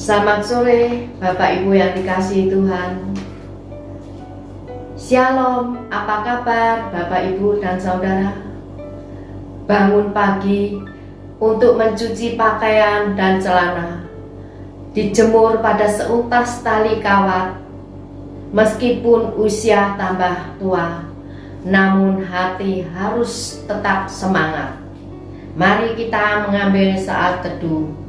Selamat sore Bapak Ibu yang dikasihi Tuhan. Shalom, apa kabar Bapak Ibu dan Saudara? Bangun pagi untuk mencuci pakaian dan celana, dijemur pada seutas tali kawat. Meskipun usia tambah tua, namun hati harus tetap semangat. Mari kita mengambil saat teduh.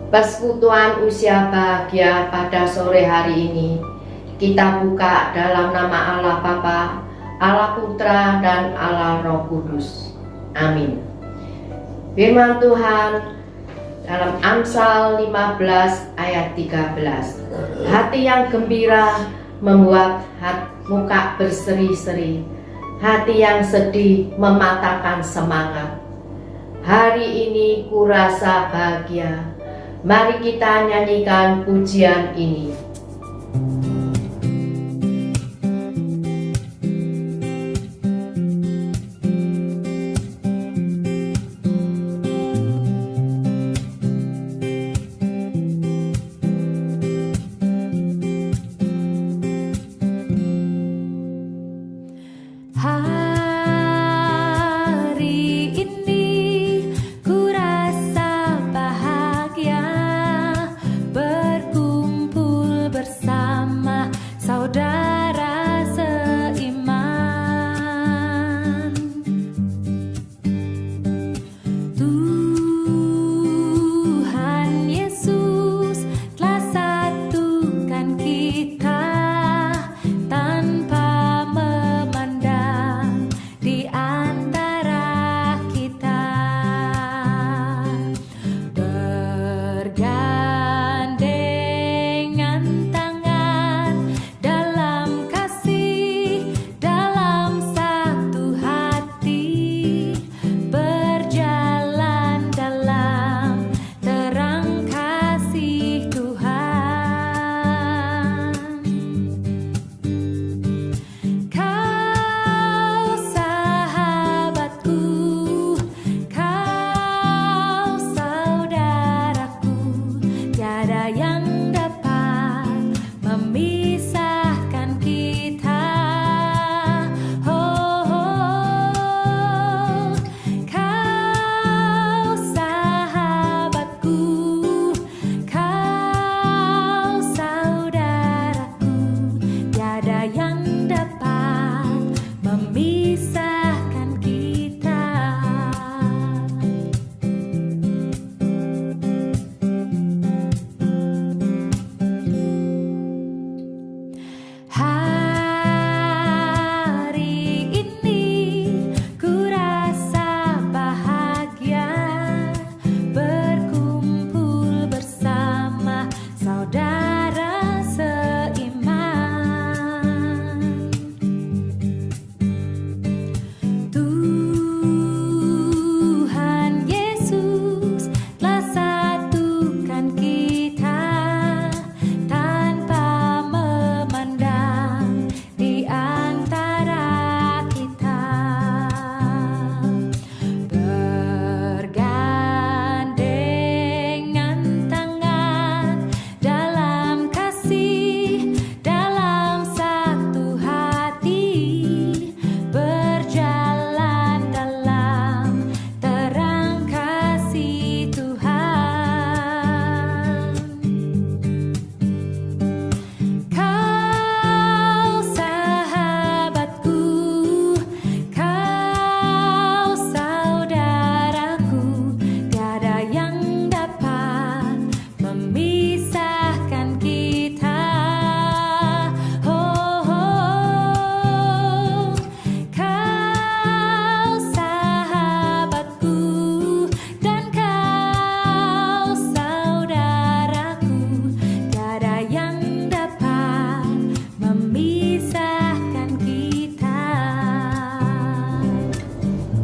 Persekutuan usia bahagia pada sore hari ini kita buka dalam nama Allah Bapa, Allah Putra, dan Allah Roh Kudus. Amin. Firman Tuhan dalam Amsal 15 ayat 13. Hati yang gembira membuat muka berseri-seri, hati yang sedih mematahkan semangat. Hari ini kurasa bahagia. Mari kita nyanyikan pujian ini.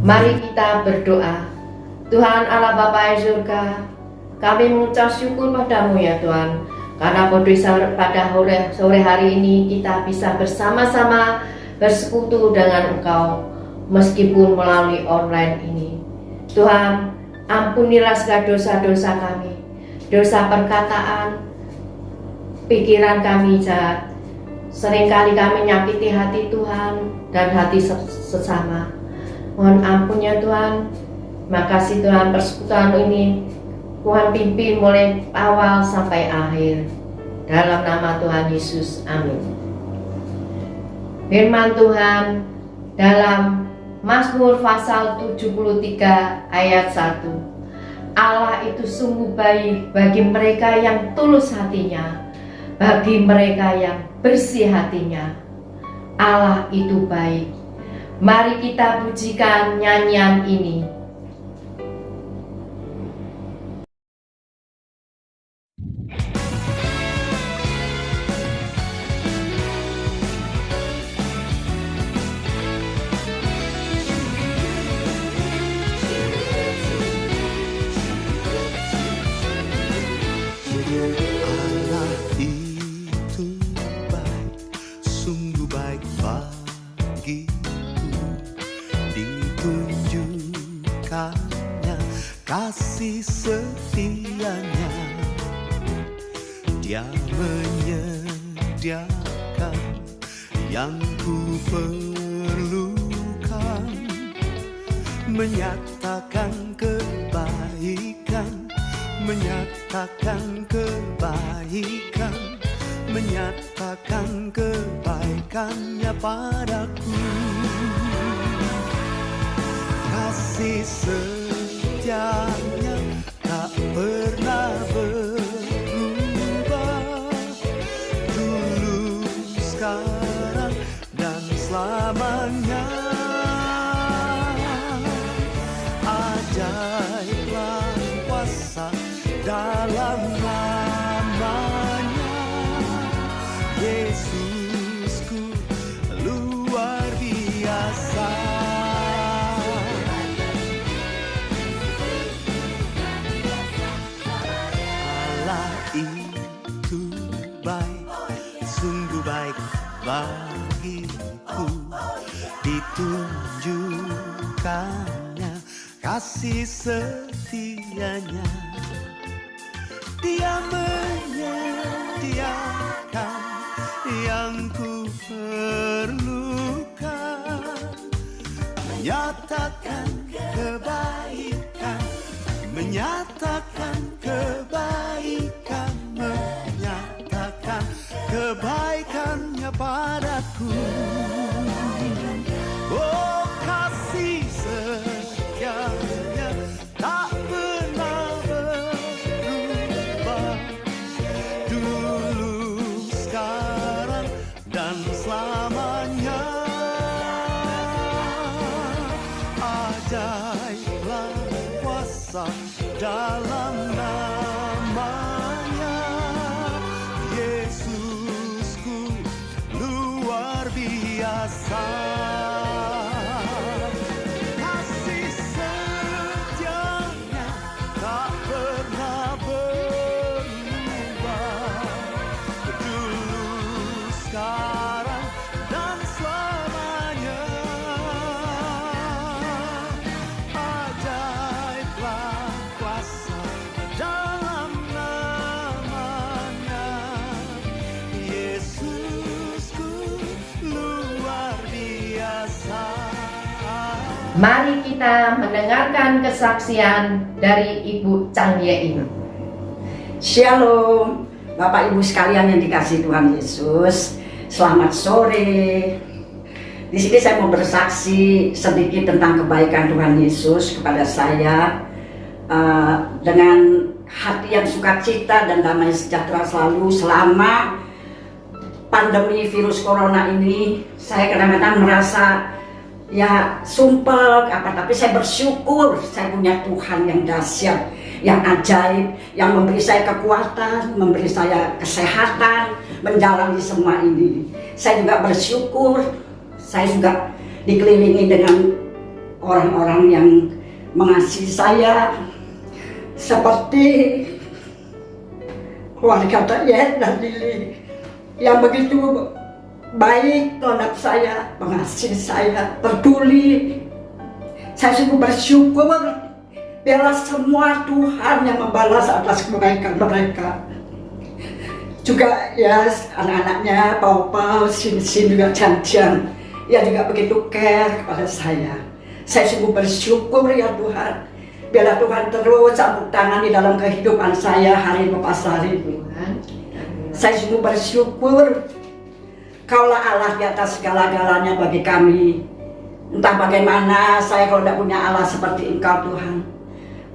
Mari kita berdoa. Tuhan Allah Bapa di surga, kami mengucap syukur padamu ya Tuhan, Karena pada sore hari ini kita bisa bersama-sama bersekutu dengan Engkau meskipun melalui online ini. Tuhan, ampunilah segala dosa-dosa kami, dosa perkataan, pikiran kami jahat. Seringkali kami menyakiti hati Tuhan dan hati sesama. Mohon ampun ya Tuhan. Makasih Tuhan, persekutuan ini Tuhan pimpin mulai awal sampai akhir. Dalam nama Tuhan Yesus, amin. Firman Tuhan dalam Mazmur pasal 73 ayat 1. Allah itu sungguh baik bagi mereka yang tulus hatinya, bagi mereka yang bersih hatinya. Allah itu baik. Mari kita pujikan nyanyian ini. Kasih setianya, Dia menyediakan yang ku perlukan, menyatakan kebaikan, menyatakan kebaikan, menyatakan kebaikannya padaku. Kasih setianya tak pernah berubah, dulu, sekarang, dan selamanya. Ajaiblah kuasa dalam namanya, Yesusku luar biasa. Itu baik, sungguh baik bagiku, ditunjukkannya kasih setianya. Dia menyediakan yang ku perlukan, menyatakan kebaikan, menyatakan kebaikan, menyatakan kebaikannya padaku. Oh, kasih setianya tak pernah berubah, dulu, sekarang, dan selamanya. Ajaiblah kuasa dalam namanya, Yesusku luar biasa. Kasih setianya tak pernah berubah, dulu, sekarang, dan selamanya. Ajaiblah kuasa dalam namanya, Yesusku luar biasa. Mari kita mendengarkan kesaksian dari Ibu Chang Ye-in. Shalom, Bapak Ibu sekalian yang dikasihi Tuhan Yesus. Selamat sore. Di sini saya mau bersaksi sedikit tentang kebaikan Tuhan Yesus kepada saya, dengan hati yang sukacita dan damai sejahtera selalu selama pandemi virus corona ini. Saya kadang-kadang merasa ya sumpel tapi saya bersyukur saya punya Tuhan yang dahsyat, yang ajaib, yang memberi saya kekuatan, memberi saya kesehatan menjalani semua ini. Saya juga bersyukur saya juga dikelilingi dengan orang-orang yang mengasihi saya, seperti keluarga Yen dan Lili yang begitu baik terhadap saya, mengasihi saya, peduli. Saya sungguh bersyukur biarlah semua Tuhan yang membalas atas kebaikan mereka. Juga ya anak-anaknya, Pau, Sin juga Jan, ia juga begitu care kepada saya. Saya sungguh bersyukur ya Tuhan. Biarlah Tuhan terus campur tangan di dalam kehidupan saya hari lepas hari. Tuhan. Saya sungguh bersyukur Kaulah Allah di atas segala-galanya bagi kami. Entah bagaimana saya kalau tidak punya Allah seperti Engkau Tuhan.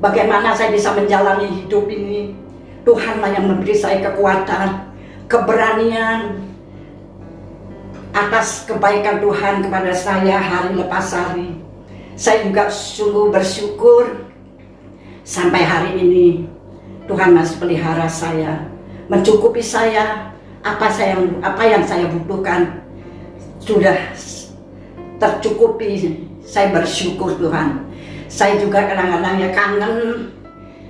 Bagaimana saya bisa menjalani hidup ini. Tuhanlah yang memberi saya kekuatan, keberanian atas kebaikan Tuhan kepada saya hari lepas hari. Saya juga sungguh bersyukur sampai hari ini Tuhan masih pelihara saya, mencukupi saya. Apa yang saya butuhkan sudah tercukupi. Saya bersyukur Tuhan. Saya juga kadang-kadang ya kangen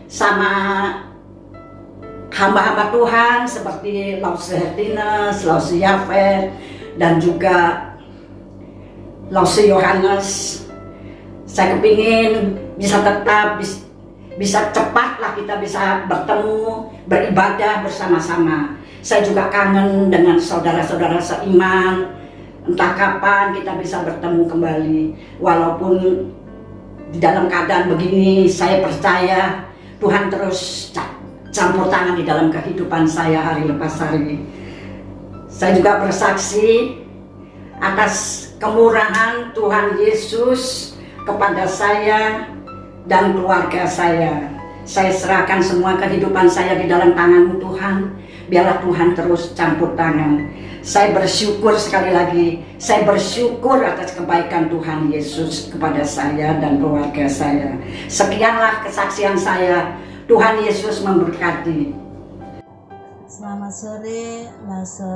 sama hamba-hamba Tuhan seperti Lause Hertines, Lause Yafet, dan juga Lause Yohanes. Saya kepingin bisa tetap bisa cepatlah kita bisa bertemu, beribadah bersama-sama. Saya juga kangen dengan saudara-saudara seiman. Entah kapan kita bisa bertemu kembali. Walaupun di dalam keadaan begini, saya percaya Tuhan terus campur tangan di dalam kehidupan saya hari lepas hari. Saya juga bersaksi atas kemurahan Tuhan Yesus kepada saya dan keluarga saya. Saya serahkan semua kehidupan saya di dalam tangan-Mu Tuhan. Biarlah Tuhan terus campur tangan. Saya bersyukur sekali lagi. Saya bersyukur atas kebaikan Tuhan Yesus kepada saya dan keluarga saya. Sekianlah kesaksian saya. Tuhan Yesus memberkati. Selamat sore, Lause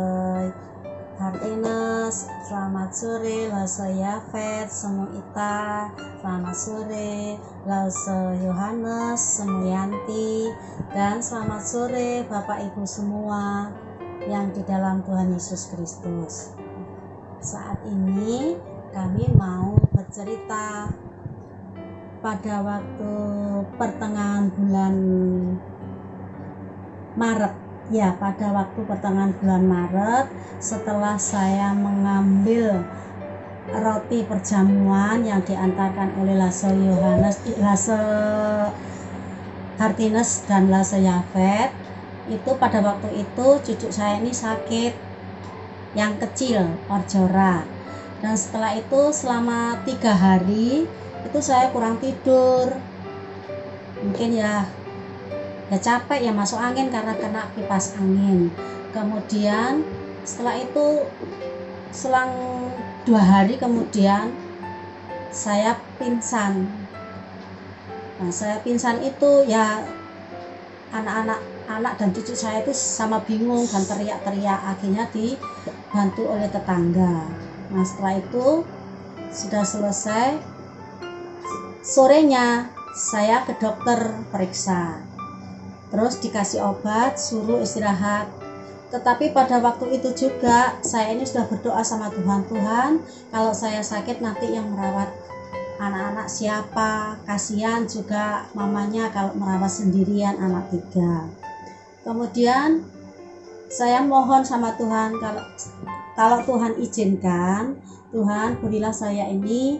Hartines. Selamat sore, Lause Yafet, Semuita. Selamat sore, Lause Yohanes, Semuyanti. Dan selamat sore Bapak Ibu semua yang di dalam Tuhan Yesus Kristus. Saat ini kami mau bercerita pada waktu pertengahan bulan Maret. Ya, pada waktu pertengahan bulan Maret, setelah saya mengambil roti perjamuan yang diantarkan oleh Lause Yohanes, Lause Hartines dan Lause Yafet, itu pada waktu itu cucu saya ini sakit yang kecil, orjora. Dan setelah itu selama 3 hari itu saya kurang tidur. Mungkin ya capek ya, masuk angin karena kena kipas angin. Kemudian setelah itu selang 2 hari kemudian saya pingsan. Nah, saya pingsan itu ya anak dan cucu saya itu sama bingung dan teriak-teriak. Akhirnya dibantu oleh tetangga. Nah, setelah itu sudah selesai, sorenya saya ke dokter periksa, terus dikasih obat, suruh istirahat. Tetapi pada waktu itu juga saya ini sudah berdoa sama Tuhan, kalau saya sakit nanti yang merawat anak-anak siapa, kasihan juga mamanya kalau merawat sendirian anak 3. Kemudian saya mohon sama Tuhan, kalau Tuhan izinkan, Tuhan berilah saya ini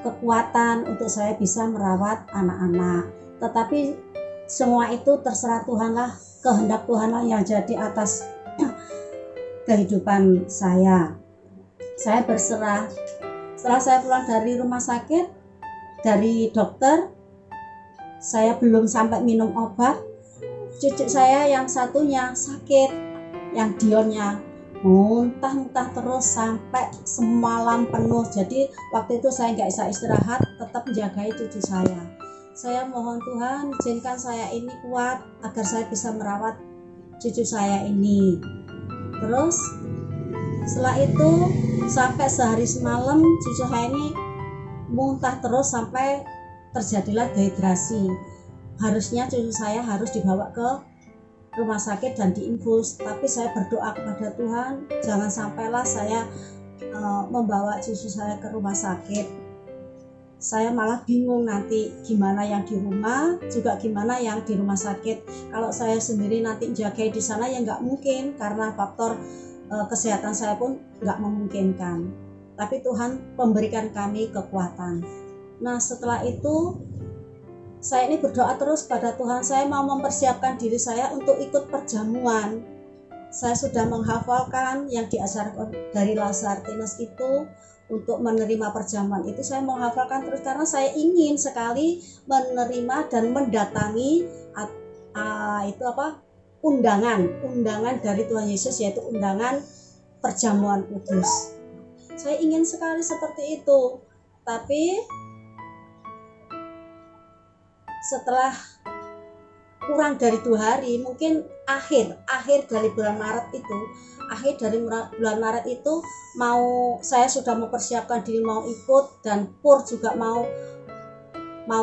kekuatan untuk saya bisa merawat anak-anak. Tetapi semua itu terserah Tuhanlah, kehendak Tuhanlah yang jadi atas kehidupan saya. Saya berserah. Setelah saya pulang dari rumah sakit, dari dokter, saya belum sampai minum obat, cucu saya yang satunya sakit, yang Dionnya muntah-muntah terus sampai semalam penuh. Jadi waktu itu saya nggak bisa istirahat, tetap menjagai cucu saya. Saya mohon Tuhan izinkan saya ini kuat agar saya bisa merawat cucu saya ini. Terus setelah itu sampai sehari semalam cucu saya ini muntah terus sampai terjadilah dehidrasi. Harusnya cucu saya harus dibawa ke rumah sakit dan diinfus, tapi saya berdoa kepada Tuhan, jangan sampailah saya membawa cucu saya ke rumah sakit. Saya malah bingung nanti gimana yang di rumah, juga gimana yang di rumah sakit. Kalau saya sendiri nanti jaga di sana ya nggak mungkin, karena faktor kesehatan saya pun nggak memungkinkan. Tapi Tuhan memberikan kami kekuatan. Nah setelah itu saya ini berdoa terus pada Tuhan, saya mau mempersiapkan diri saya untuk ikut perjamuan. Saya sudah menghafalkan yang diajarkan dari Lazartinus itu untuk menerima perjamuan itu, saya menghafalkan terus karena saya ingin sekali menerima dan mendatangi undangan dari Tuhan Yesus, yaitu undangan perjamuan kudus. Saya ingin sekali seperti itu, tapi setelah kurang dari 2 hari, mungkin akhir dari bulan Maret itu, saya sudah mempersiapkan diri mau ikut, dan Pur juga mau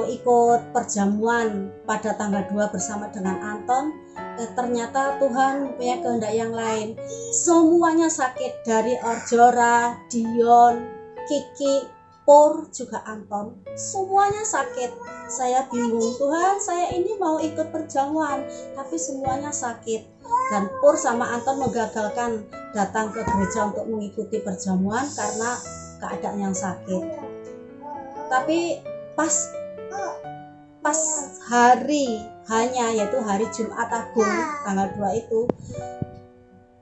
ikut perjamuan pada tanggal 2 bersama dengan Anton. Ternyata Tuhan punya kehendak yang lain. Semuanya sakit, dari Orjora, Dion, Kiki, Pur, juga Anton, semuanya sakit. Saya bingung, Tuhan, saya ini mau ikut perjamuan tapi semuanya sakit. Dan Pur sama Anton menggagalkan datang ke gereja untuk mengikuti perjamuan karena keadaan yang sakit. Tapi pas hari yaitu hari Jumat Agung tanggal 2 itu,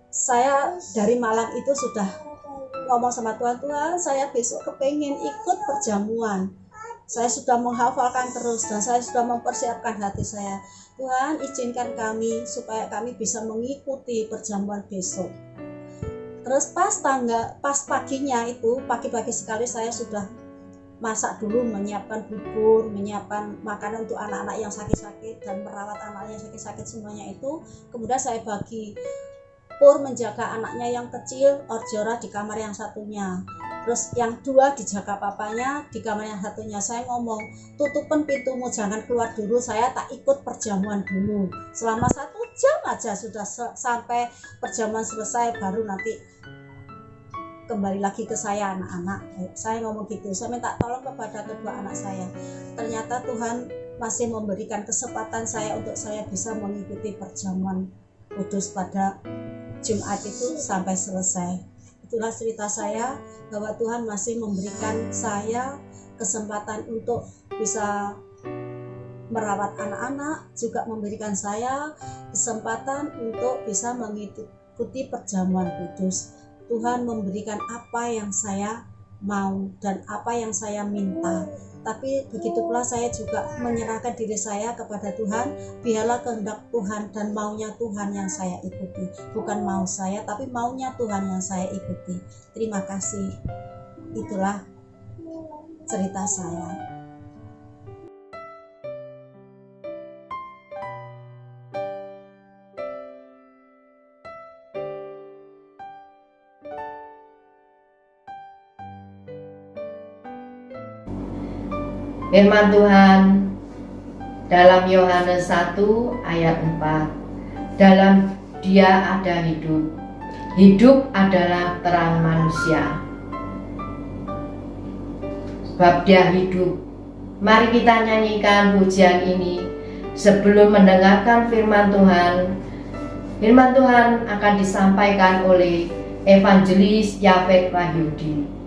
saya dari Malang itu sudah ngomong sama Tuhan, saya besok kepengen ikut perjamuan. Saya sudah menghafalkan terus dan saya sudah mempersiapkan hati saya, Tuhan izinkan kami supaya kami bisa mengikuti perjamuan besok. Terus pas paginya itu, pagi-pagi sekali saya sudah masak dulu, menyiapkan bubur, menyiapkan makanan untuk anak-anak yang sakit-sakit dan merawat anak yang sakit-sakit semuanya itu. Kemudian saya bagi, Pur menjaga anaknya yang kecil, Orjora di kamar yang satunya, terus yang 2 dijaga papanya di kamar yang satunya. Saya ngomong, tutupin pintumu, jangan keluar dulu, saya tak ikut perjamuan dulu selama 1 jam aja, sudah sampai perjamuan selesai baru nanti kembali lagi ke saya anak-anak. Saya ngomong gitu, saya minta tolong kepada kedua anak saya. Ternyata Tuhan masih memberikan kesempatan saya untuk saya bisa mengikuti perjamuan kudus pada Jumat itu sampai selesai. Itulah cerita saya, bahwa Tuhan masih memberikan saya kesempatan untuk bisa merawat anak-anak, juga memberikan saya kesempatan untuk bisa mengikuti perjamuan kudus. Tuhan memberikan apa yang saya mau dan apa yang saya minta. Tapi begitu pula saya juga menyerahkan diri saya kepada Tuhan. Biarlah kehendak Tuhan dan maunya Tuhan yang saya ikuti. Bukan mau saya, tapi maunya Tuhan yang saya ikuti. Terima kasih. Itulah cerita saya. Firman Tuhan dalam Yohanes 1 ayat 4, dalam Dia ada hidup, hidup adalah terang manusia. Sebab Dia hidup. Mari kita nyanyikan pujian ini sebelum mendengarkan firman Tuhan. Firman Tuhan akan disampaikan oleh Evangelis Yafet Wahyudi.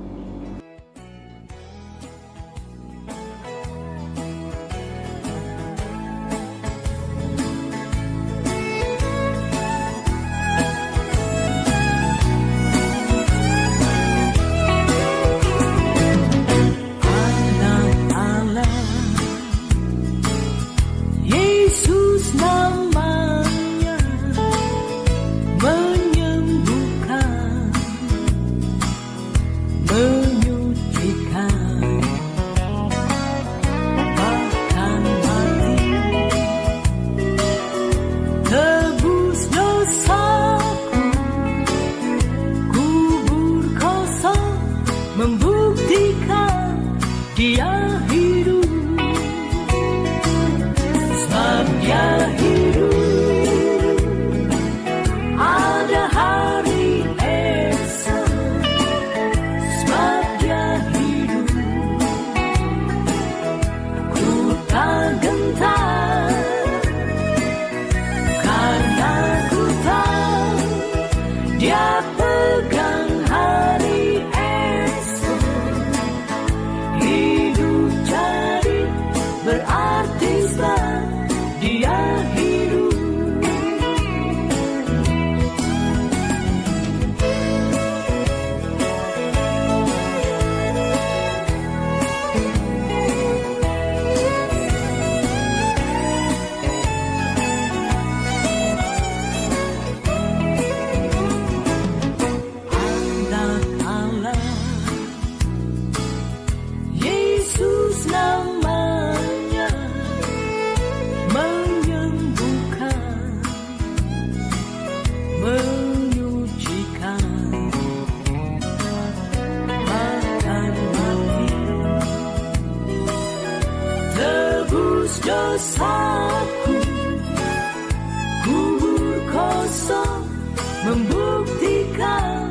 dosaku, kubur kosong membuktikan